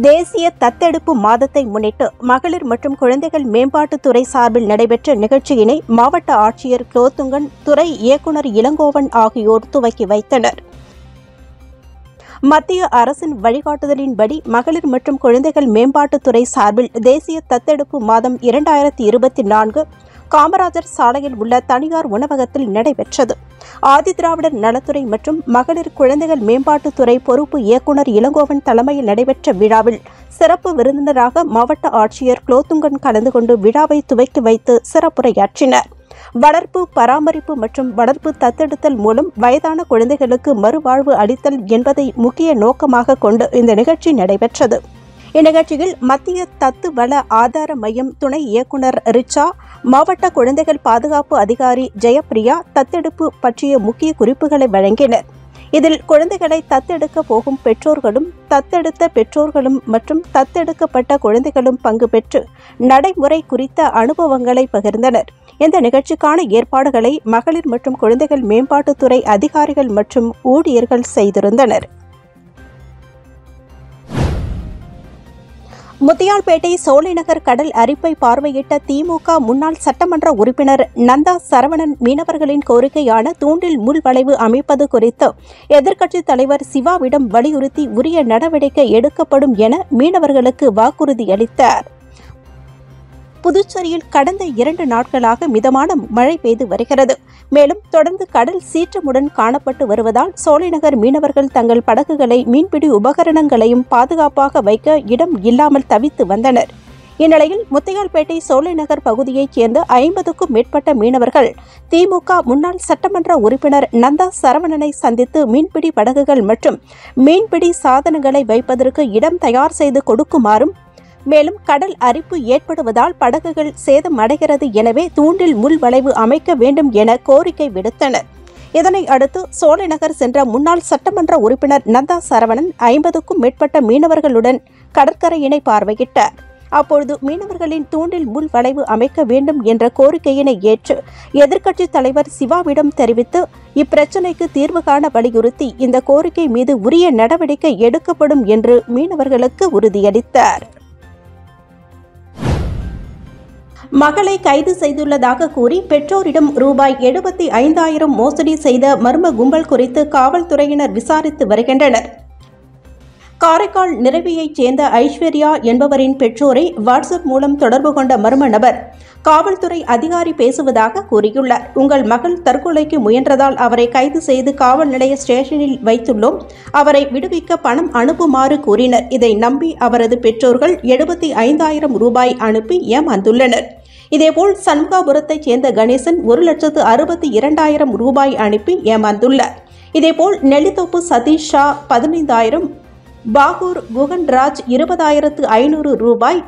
தேசிய தத்தெடுப்பு மாதத்தை முன்னிட்டு மகளிர் மற்றும் குழந்தைகள் மேம்பாட்டுத்துறை சார்பில் நடைபெற்ற நிகழ்ச்சியினை மாவட்ட ஆட்சியர் குலோத்துங்கன், துறை இயக்குநர் இளங்கோவன் ஆகியோர் துவக்கி வைத்தனர். மத்திய அரசின் வழிகாட்டுதலின்படி மகளிர் மற்றும் குழந்தைகள் மேம்பாட்டுத்துறை சார்பில் தேசிய தத்தெடுப்பு மாதம் 2024 காமராஜர் சாலையில் உள்ள தனியார் உணவகத்தில் நடைபெற்றது. ஆதிதிராவிடர் நலத்துறை மற்றும் மகளிர் குழந்தைகள் மேம்பாட்டுத்துறை பொறுப்பு இயக்குநர் இளங்கோவன் தலைமையில் நடைபெற்ற விழாவில் சிறப்பு விருந்தினராக மாவட்ட ஆட்சியர் குலோத்துங்கன் கலந்து கொண்டு விழாவை துவக்கி வைத்து சிறப்புரையாற்றினார். வளர்ப்பு, பராமரிப்பு மற்றும் வளர்ப்பு தத்தெடுத்தல் மூலம் வயதான குழந்தைகளுக்கு மறுவாழ்வு அளித்தல் என்பதை முக்கிய நோக்கமாக கொண்டு இந்த நிகழ்ச்சி நடைபெற்றது. இந்நிகழ்ச்சியில் மத்திய தத்து வள ஆதார மையம் துணை இயக்குநர் ரிச்சா, மாவட்ட குழந்தைகள் பாதுகாப்பு அதிகாரி ஜெயப்பிரியா தத்தெடுப்பு பற்றிய முக்கிய குறிப்புகளை வழங்கினர். இதில் குழந்தைகளை தத்தெடுக்க போகும் பெற்றோர்களும், தத்தெடுத்த பெற்றோர்களும் மற்றும் தத்தெடுக்கப்பட்ட குழந்தைகளும் பங்கு பெற்று நடைமுறை குறித்த அனுபவங்களை பகிர்ந்தனர். இந்த நிகழ்ச்சிக்கான ஏற்பாடுகளை மகளிர் மற்றும் குழந்தைகள் மேம்பாட்டுத்துறை அதிகாரிகள் மற்றும் ஊழியர்கள் செய்திருந்தனர். முத்தியால்பேட்டை சோலைநகர் கடல் அரிப்பை பார்வையிட்ட திமுக முன்னாள் சட்டமன்ற உறுப்பினர் நந்தா சரவணன் மீனவர்களின் கோரிக்கையான தூண்டில் முள் வளைவு அமைப்பது குறித்து எதிர்க்கட்சித் தலைவர் சிவாவிடம் வலியுறுத்தி உரிய நடவடிக்கை எடுக்கப்படும் என மீனவர்களுக்கு வாக்குறுதி அளித்தார். புதுச்சேரியில் கடந்த 2 நாட்களாக மிதமான மழை பெய்து வருகிறது. மேலும் தொடர்ந்து கடல் சீற்றமுடன் காணப்பட்டு வருவதால் சோலைநகர் மீனவர்கள் தங்கள் படகுகளை, மீன்பிடி உபகரணங்களையும் பாதுகாப்பாக வைக்க இடம் இல்லாமல் தவித்து வந்தனர். இந்நிலையில் முத்தியால்பேட்டை சோலைநகர் பகுதியைச் சேர்ந்த 50க்கும் மேற்பட்ட மீனவர்கள் திமுக முன்னாள் சட்டமன்ற உறுப்பினர் நந்தா சரவணனை சந்தித்து மீன்பிடி படகுகள் மற்றும் மீன்பிடி சாதனங்களை வைப்பதற்கு இடம் தயார் செய்து கொடுக்குமாறும், மேலும் கடல் அரிப்பு ஏற்படுவதால் படகுகள் சேதமடைகிறது, எனவே தூண்டில் முள் வளைவு அமைக்க வேண்டும் என கோரிக்கை விடுத்தனர். இதனை அடுத்து சோலைநகர் சென்ற முன்னாள் சட்டமன்ற உறுப்பினர் நந்தா சரவணன் 50க்கும் மேற்பட்ட மீனவர்களுடன் கடற்கரையினை பார்வையிட்டார். அப்பொழுது மீனவர்களின் தூண்டில் முள் வளைவு அமைக்க வேண்டும் என்ற கோரிக்கையினை ஏற்று எதிர்க்கட்சித் தலைவர் சிவாவிடம் தெரிவித்து இப்பிரச்சினைக்கு தீர்வு காண வலியுறுத்தி இந்த கோரிக்கை மீது உரிய நடவடிக்கை எடுக்கப்படும் என்று மீனவர்களுக்கு உறுதியளித்தார். மகளை கைது செய்துள்ளதாக கூறி பெற்றோரிடம் ரூபாய் 75,000 மோசடி செய்த மர்ம கும்பல் குறித்து காவல்துறையினர் விசாரித்து வருகின்றனர். காரைக்கால் நிரவியைச் சேர்ந்த ஐஸ்வர்யா என்பவரின் பெற்றோரை வாட்ஸ்அப் மூலம் தொடர்பு கொண்ட மர்ம நபர் காவல்துறை அதிகாரி பேசுவதாக கூறியுள்ளார். உங்கள் மகள் தற்கொலைக்கு முயன்றதால் அவரை கைது செய்து காவல் நிலைய ஸ்டேஷனில் வைத்துள்ளோம். அவரை விடுவிக்க பணம் அனுப்புமாறு கூறினர். இதை நம்பி அவரது பெற்றோர்கள் 75,000 ரூபாய் அனுப்பி ஏமாந்துள்ளனர். இதேபோல் சண்முகாபுரத்தைச் சேர்ந்த கணேசன் 1,62,000 ரூபாய் அனுப்பி ஏமாந்துள்ளார். இதேபோல் நெல்லித்தோப்பு சதீஷ் ஷா 15,000, பாகூர் குகன்ராஜ் 20,500 ரூபாய்,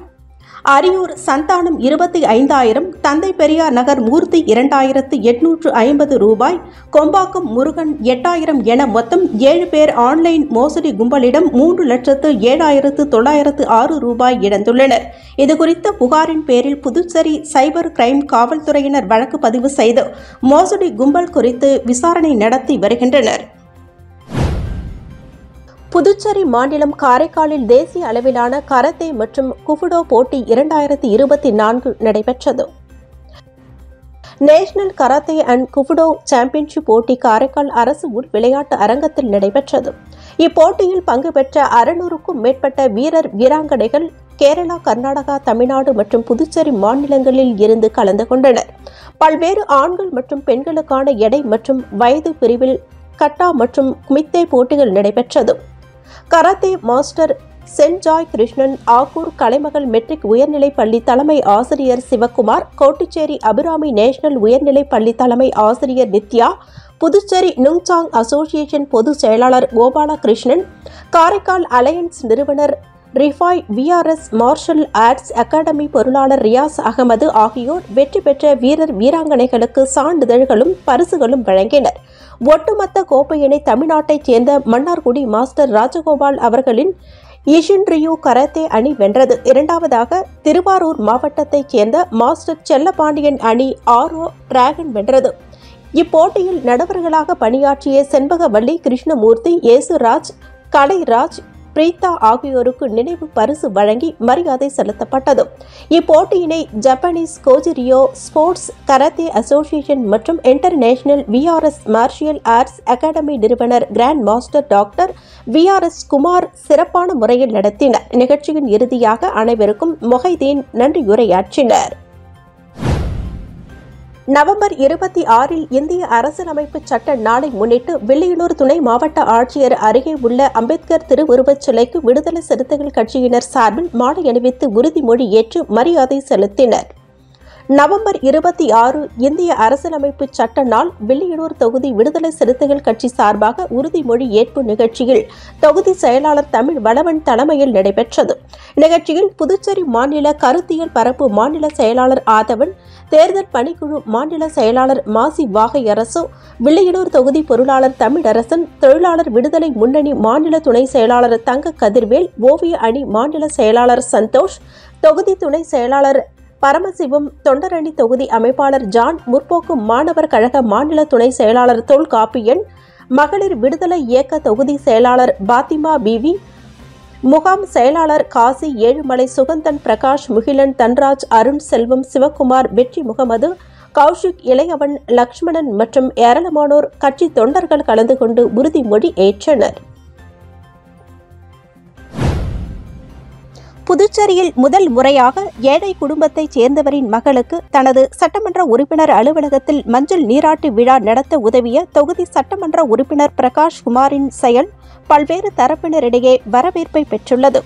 அரியூர் சந்தானம் 25,000, தந்தை பெரியார் நகர் மூர்த்தி 2,850 ரூபாய், கொம்பாக்கம் முருகன் 8,000 என மொத்தம் 7 பேர் ஆன்லைன் மோசடி கும்பலிடம் 3,07,906 ரூபாய் இழந்துள்ளனர். இதுகுறித்த புகாரின் பேரில் புதுச்சேரி சைபர் கிரைம் காவல்துறையினர் வழக்கு பதிவு செய்து மோசடி கும்பல் குறித்து விசாரணை நடத்தி வருகின்றனர். புதுச்சேரி மாநிலம் காரைக்காலில் தேசிய அளவிலான கராத்தே மற்றும் குஃபுடோ போட்டி 2024 நடைபெற்றது. நேஷனல் கராத்தே அண்ட் குஃபுடோ சாம்பியன்ஷிப் போட்டி காரைக்கால் அரசு உள் விளையாட்டு அரங்கத்தில் நடைபெற்றது. இப்போட்டியில் பங்கு பெற்ற 600க்கும் மேற்பட்ட வீரர் வீராங்கனைகள் கேரளா, கர்நாடகா, தமிழ்நாடு மற்றும் புதுச்சேரி மாநிலங்களில் இருந்து கலந்து கொண்டனர். பல்வேறு ஆண்கள் மற்றும் பெண்களுக்கான எடை மற்றும் வயது பிரிவில் கட்டா மற்றும் குமித்தே போட்டிகள் நடைபெற்றது. கராத்தே மாஸ்டர் சென்ட் ஜாய் கிருஷ்ணன், ஆக்கூர் கலைமகள் மெட்ரிக் உயர்நிலைப் பள்ளி தலைமை ஆசிரியர் சிவக்குமார், கோட்டிச்சேரி அபிராமி நேஷனல் உயர்நிலைப் பள்ளி தலைமை ஆசிரியர் நித்யா, புதுச்சேரி நுங்சாங் அசோசியேஷன் பொதுச் செயலாளர் கோபாலகிருஷ்ணன், காரைக்கால் அலையன்ஸ் நிறுவனர் Rifai, VRS martial arts academy பொருளாளர் ரியாஸ் அகமது ஆகியோர் வெற்றி பெற்ற வீரர் வீராங்கனைகளுக்கு சான்றிதழ்களும் பரிசுகளும் வழங்கினர். ஒட்டுமொத்த கோப்பையினை தமிழ்நாட்டைச் சேர்ந்த மன்னார்குடி மாஸ்டர் ராஜகோபால் அவர்களின் இஷின்ரியோ கராத்தே அணி வென்றது. இரண்டாவதாக திருவாரூர் மாவட்டத்தைச் சேர்ந்த மாஸ்டர் செல்லப்பாண்டியன் அணி ஆரோ டிராகன் வென்றது. இப்போட்டியில் நடுவர்களாக பணியாற்றிய செண்பகவல்லி, கிருஷ்ணமூர்த்தி, ஏசுராஜ், கலைராஜ், பிரீதா ஆகியோருக்கு நினைவு பரிசு வழங்கி மரியாதை செலுத்தப்பட்டது. இப்போட்டியினை ஜப்பானீஸ் கோஜிரியோ ஸ்போர்ட்ஸ் கராத்தே அசோசியேஷன் மற்றும் international VRS martial arts academy நிறுவனர் grand master doctor VRS Kumar சிறப்பான முறையில் நடத்தினர். நிகழ்ச்சியின் இறுதியாக அனைவருக்கும் மொஹைதீன் நன்றியுரையாற்றினர். நவம்பர் 26 இந்திய அரசியலமைப்பு சட்ட நாளை முன்னிட்டு வில்லியனூர் துணை மாவட்ட ஆட்சியர் அருகே உள்ள அம்பேத்கர் திருவுருவச் சிலைக்கு விடுதலை சிறுத்தைகள் கட்சியினர் சார்பில் மாலை அணிவித்து உறுதிமொழி ஏற்று மரியாதை செலுத்தினர். நவம்பர் 26 இந்திய அரசியலமைப்பு சட்ட நாள் வில்லியனூர் தொகுதி விடுதலை சிறுத்தைகள் கட்சி சார்பாக உறுதிமொழி ஏற்பு நிகழ்ச்சியில் தொகுதி செயலாளர் தமிழ் வளவன் தலைமையில் நடைபெற்றது. நிகழ்ச்சியில் புதுச்சேரி மாநில கருத்தியல் பரப்பு மாநில செயலாளர் ஆதவன், தேர்தல் பணிக்குழு மாநில செயலாளர் மாசி வாகையரசு, வில்லியனூர் தொகுதி பொருளாளர் தமிழரசன், தொழிலாளர் விடுதலை முன்னணி மாநில துணை செயலாளர் தங்க கதிர்வேல், ஓவிய அணி மாநில செயலாளர் சந்தோஷ், தொகுதி துணை செயலாளர் பரமசிவம், தொண்டரணி தொகுதி அமைப்பாளர் ஜான், முற்போக்கு மாணவர் கழக மாநில துணை செயலாளர் தொல்காப்பியன், மகளிர் விடுதலை இயக்க தொகுதி செயலாளர் பாத்திமா பிவி, முகாம் செயலாளர் காசி, ஏழுமலை, சுகந்தன், பிரகாஷ், முகிலன், தன்ராஜ், அருண், செல்வம், சிவக்குமார், வெற்றி முகமது, கௌஷிக், இளையவன், லக்ஷ்மணன் மற்றும் ஏராளமானோர் கட்சி தொண்டர்கள் கலந்து கொண்டு உறுதிமொழி ஏற்றனர். புதுச்சேரியில் முதல் முறையாக ஏழை குடும்பத்தைச் சேர்ந்தவரின் மகளுக்கு தனது சட்டமன்ற உறுப்பினர் அலுவலகத்தில் மஞ்சள் நீராட்டு விழா நடத்த உதவிய தொகுதி சட்டமன்ற உறுப்பினர் பிரகாஷ் குமாரின் செயல் பல்வேறு தரப்பினரிடையே வரவேற்பை பெற்றுள்ளது.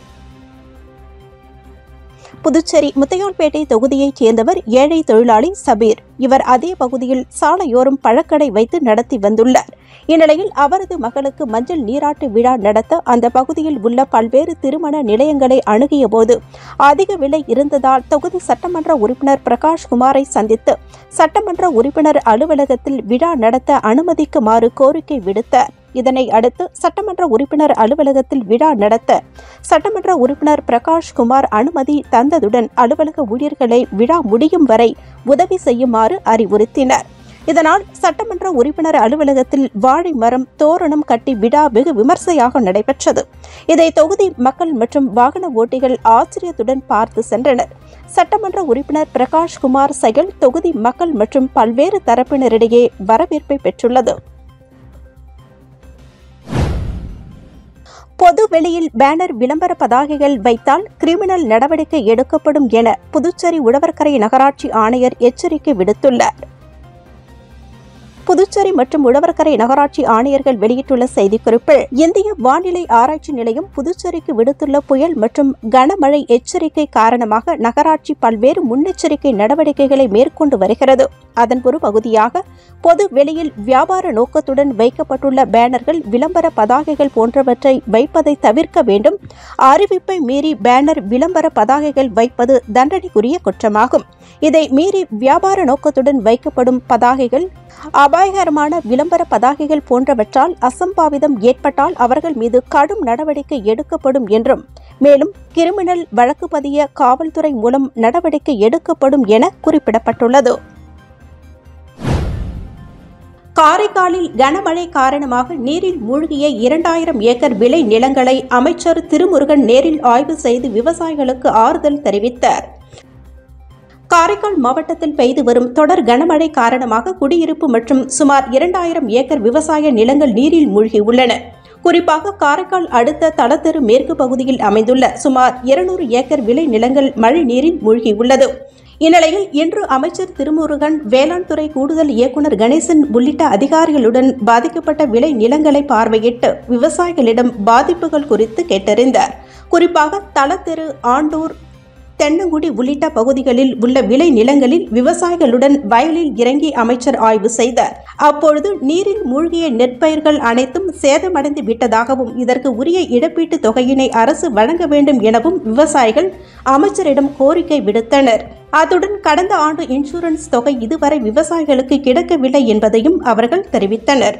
புதுச்சேரி முத்தையால்பேட்டை தொகுதியைச் சேர்ந்தவர் ஏழை தொழிலாளி சபீர். இவர் அதே பகுதியில் சாலையோரம் பழக்கடை வைத்து நடத்தி வந்துள்ளார். இந்நிலையில் அவரது மகளுக்கு மஞ்சள் நீராட்டு விழா நடத்த அந்த பகுதியில் உள்ள பல்வேறு திருமண நிலையங்களை அணுகிய போது அதிக விலை இருந்ததால் தொகுதி சட்டமன்ற உறுப்பினர் பிரகாஷ் குமாரை சந்தித்து சட்டமன்ற உறுப்பினர் அலுவலகத்தில் விழா நடத்த அனுமதிக்குமாறு கோரிக்கை விடுத்தார். இதனை அடுத்து சட்டமன்ற உறுப்பினர் அலுவலகத்தில் விழா நடத்த சட்டமன்ற உறுப்பினர் பிரகாஷ் குமார் அனுமதி தந்ததுடன் அலுவலக ஊழியர்களை விழா முடியும் வரை உதவி செய்யுமாறு அறிவுறுத்தினர். இதனால் சட்டமன்ற உறுப்பினர் அலுவலகத்தில் வாழை மரம், தோரணம் கட்டி விழா வெகு விமர்சையாக நடைபெற்றது. இதை தொகுதி மக்கள் மற்றும் வாகன ஓட்டிகள் ஆச்சரியத்துடன் பார்த்து சென்றனர். சட்டமன்ற உறுப்பினர் பிரகாஷ் குமார் செயல் தொகுதி மக்கள் மற்றும் பல்வேறு தரப்பினரிடையே வரவேற்பை பெற்றுள்ளது. பொது வெளியில் பேனர், விளம்பர பதாகைகள் வைத்தால் கிரிமினல் நடவடிக்கை எடுக்கப்படும் என புதுச்சேரி உழவர்கரை நகராட்சி ஆணையர் எச்சரிக்கை விடுத்துள்ளார். புதுச்சேரி மற்றும் உழவர்கரை நகராட்சி ஆணையர்கள் வெளியிட்டுள்ள செய்திக்குறிப்பில், இந்திய வானிலை ஆராய்ச்சி நிலையம் புதுச்சேரிக்கு விடுத்துள்ள புயல் மற்றும் கனமழை எச்சரிக்கை காரணமாக நகராட்சி பல்வேறு முன்னெச்சரிக்கை நடவடிக்கைகளை மேற்கொண்டு வருகிறது. அதன் ஒரு பகுதியாக பொது வெளியில் வியாபார நோக்கத்துடன் வைக்கப்பட்டுள்ள பேனர்கள், விளம்பர பதாகைகள் போன்றவற்றை வைப்பதை தவிர்க்க வேண்டும். அறிவிப்பை மீறி பேனர், விளம்பர பதாகைகள் வைப்பது தண்டனைக்குரிய குற்றமாகும். இதை மீறி வியாபார நோக்கத்துடன் வைக்கப்படும் பதாகைகள், அபாயகரமான விளம்பர பதாகைகள் போன்றவற்றால் அசம்பாவிதம் ஏற்பட்டால் அவர்கள் மீது கடும் நடவடிக்கை எடுக்கப்படும் என்றும், மேலும் கிரிமினல் வழக்கு பதிய காவல்துறை மூலம் நடவடிக்கை எடுக்கப்படும் என குறிப்பிடப்பட்டுள்ளது. காரைக்காலில் கனமழை காரணமாக நீரில் மூழ்கிய 2000 ஏக்கர் விளை நிலங்களை அமைச்சர் திருமுருகன் நேரில் ஆய்வு செய்து விவசாயிகளுக்கு ஆறுதல் தெரிவித்தார். காரைக்கால் மாவட்டத்தில் பெய்து வரும் தொடர் கனமழை காரணமாக குடியிருப்பு மற்றும் சுமார் 2000 ஏக்கர் விவசாய நிலங்கள் நீரில் மூழ்கியுள்ளன. குறிப்பாக காரைக்கால் அடுத்த தளத்தெரு மேற்கு பகுதியில் அமைந்துள்ள சுமார் 200 ஏக்கர் விளை நிலங்கள் மழை நீரில் மூழ்கியுள்ளது. இந்நிலையில் இன்று அமைச்சர் திருமுருகன், வேளாண் துறை கூடுதல் இயக்குநர் கணேசன் உள்ளிட்ட அதிகாரிகளுடன் பாதிக்கப்பட்ட விளை நிலங்களை பார்வையிட்டு விவசாயிகளிடம் பாதிப்புகள் குறித்து கேட்டறிந்தார். குறிப்பாக தளத்தெரு, ஆண்டூர், தென்னங்குடி உள்ளிட்ட பகுதிகளில் உள்ள விளை நிலங்களில் விவசாயிகளுடன் வயலில் இறங்கி அமைச்சர் ஆய்வு செய்தார். அப்பொழுது நீரில் மூழ்கிய நெற்பயிர்கள் அனைத்தும் சேதமடைந்து விட்டதாகவும், இதற்கு உரிய இழப்பீட்டு தொகையினை அரசு வழங்க வேண்டும் எனவும் விவசாயிகள் அமைச்சரிடம் கோரிக்கை விடுத்தனர். அத்துடன் கடந்த ஆண்டு இன்சூரன்ஸ் தொகை இதுவரை விவசாயிகளுக்கு கிடைக்கவில்லை என்பதையும் அவர்கள் தெரிவித்தனர்.